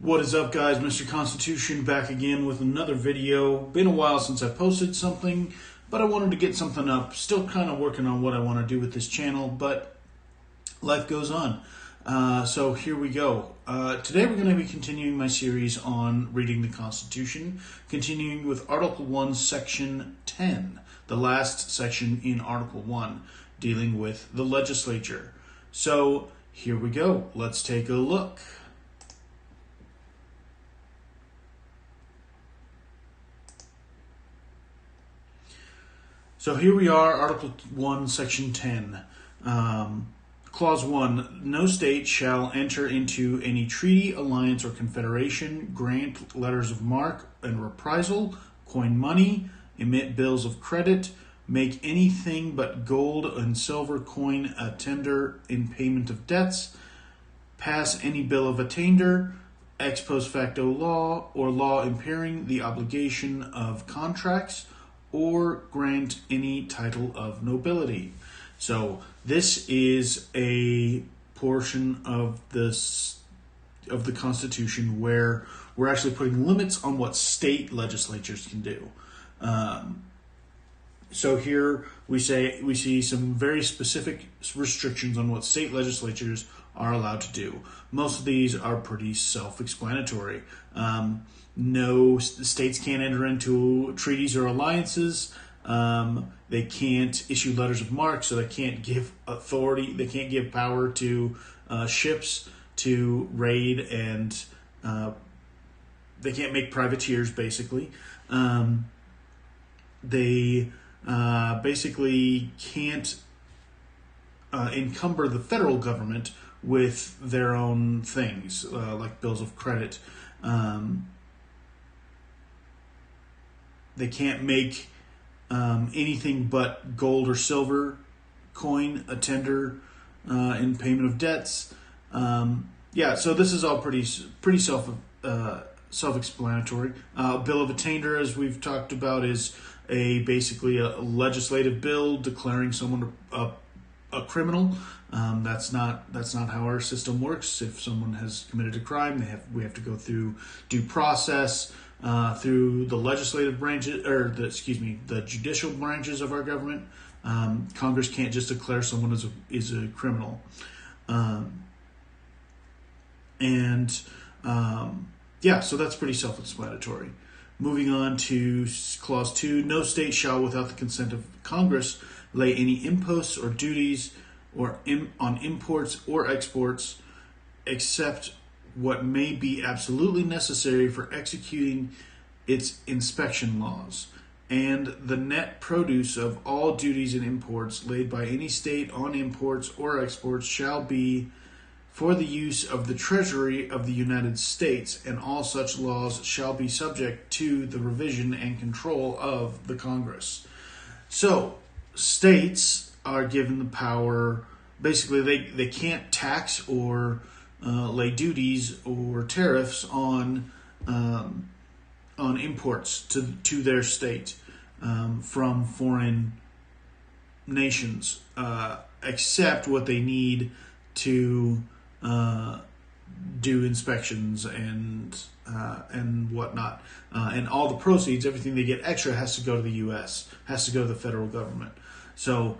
What is up, guys? Mr. Constitution back again with another video. Been a while since I posted something, but I wanted to get something up. Still kind of working on what I want to do with this channel, but life goes on. So here we go. Today we're going to be continuing my series on reading the Constitution, continuing with Article 1, Section 10, the last section in Article 1, dealing with the legislature. So here we go. Let's take a look. So here we are, Article 1, Section 10. Clause 1, no state shall enter into any treaty, alliance, or confederation, grant letters of marque and reprisal, coin money, emit bills of credit, make anything but gold and silver coin a tender in payment of debts, pass any bill of attainder, ex post facto law, or law impairing the obligation of contracts, or grant any title of nobility. So this is a portion of the Constitution where we're actually putting limits on what state legislatures can do. So here we see some very specific restrictions on what state legislatures are allowed to do. Most of these are pretty self-explanatory. No, states can't enter into treaties or alliances. They can't issue letters of marque, so they can't give authority. They can't give power to ships to raid, and they can't make privateers. Basically, they basically can't encumber the federal government with their own things, like bills of credit. They can't make anything but gold or silver coin a tender in payment of debts. So this is all pretty self-explanatory. Bill of attainder, as we've talked about, is basically a legislative bill declaring someone a criminal. That's not how our system works. If someone has committed a crime, we have to go through due process. Through the legislative branches, or the judicial branches of our government. Congress can't just declare someone is a criminal. So that's pretty self-explanatory. Moving on to Clause 2, no state shall, without the consent of Congress, lay any imposts or duties on imports or exports, except what may be absolutely necessary for executing its inspection laws, and the net produce of all duties and imports laid by any state on imports or exports shall be for the use of the Treasury of the United States, and all such laws shall be subject to the revision and control of the Congress. So, states are given the power, basically they can't tax or lay duties or tariffs on imports to their state from foreign nations, except what they need to do inspections and whatnot. And all the proceeds, everything they get extra, has to go to the U.S., has to go to the federal government. So,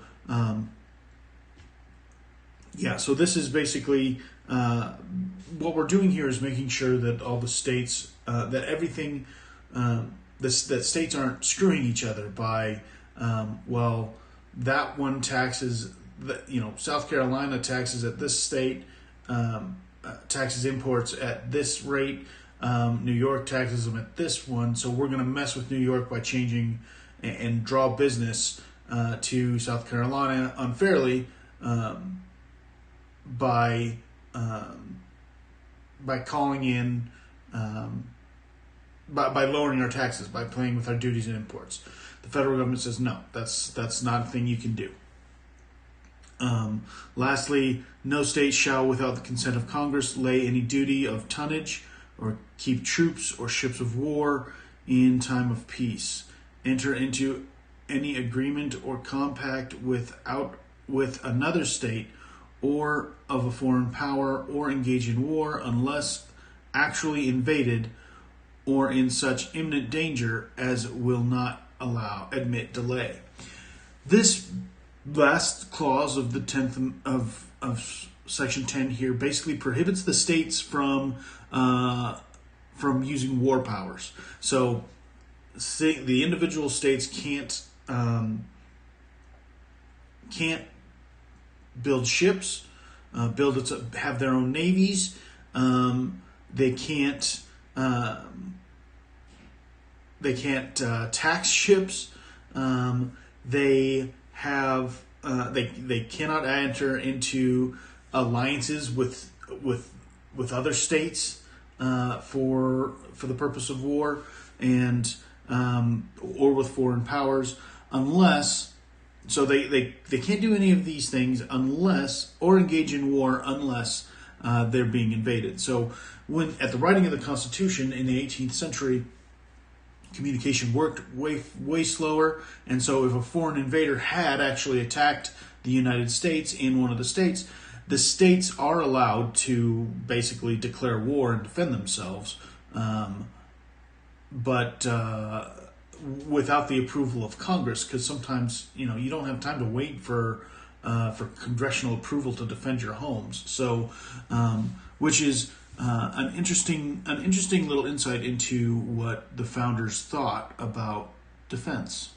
so this is basically what we're doing here is making sure that all the states, that everything, that states aren't screwing each other by, that one taxes, South Carolina taxes at this state, taxes imports at this rate, New York taxes them at this one, so we're going to mess with New York by changing and draw business to South Carolina unfairly by calling in, by lowering our taxes, by playing with our duties and imports. The federal government says no, that's not a thing you can do. Lastly, no state shall, without the consent of Congress, lay any duty of tonnage or keep troops or ships of war in time of peace, enter into any agreement or compact with another state or of a foreign power, or engage in war unless actually invaded or in such imminent danger as will not admit delay. This last clause of the 10th of Section 10 here basically prohibits the states from using war powers. So the individual states can't build ships, have their own navies. They can't tax ships. They cannot enter into alliances with other states for the purpose of war and or with foreign powers unless. So they can't do any of these things or engage in war unless they're being invaded. So when at the writing of the Constitution in the 18th century, communication worked way slower, and so if a foreign invader had actually attacked the United States in one of the states are allowed to basically declare war and defend themselves, but without the approval of Congress, because sometimes you don't have time to wait for congressional approval to defend your homes. So, which is an interesting little insight into what the founders thought about defense.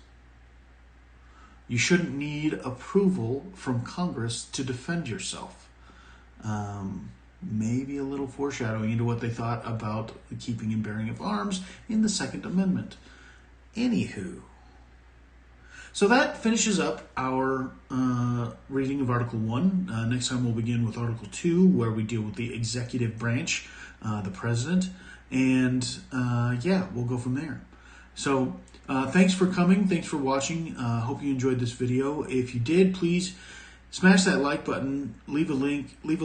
You shouldn't need approval from Congress to defend yourself. Maybe a little foreshadowing into what they thought about the keeping and bearing of arms in the Second Amendment. Anywho, so that finishes up our reading of Article 1. Next time we'll begin with Article 2, where we deal with the executive branch, the president, and we'll go from there. So thanks for coming. Thanks for watching. Hope you enjoyed this video. If you did, please smash that like button, leave a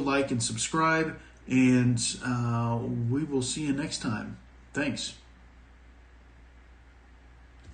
like, and subscribe, and we will see you next time. Thanks.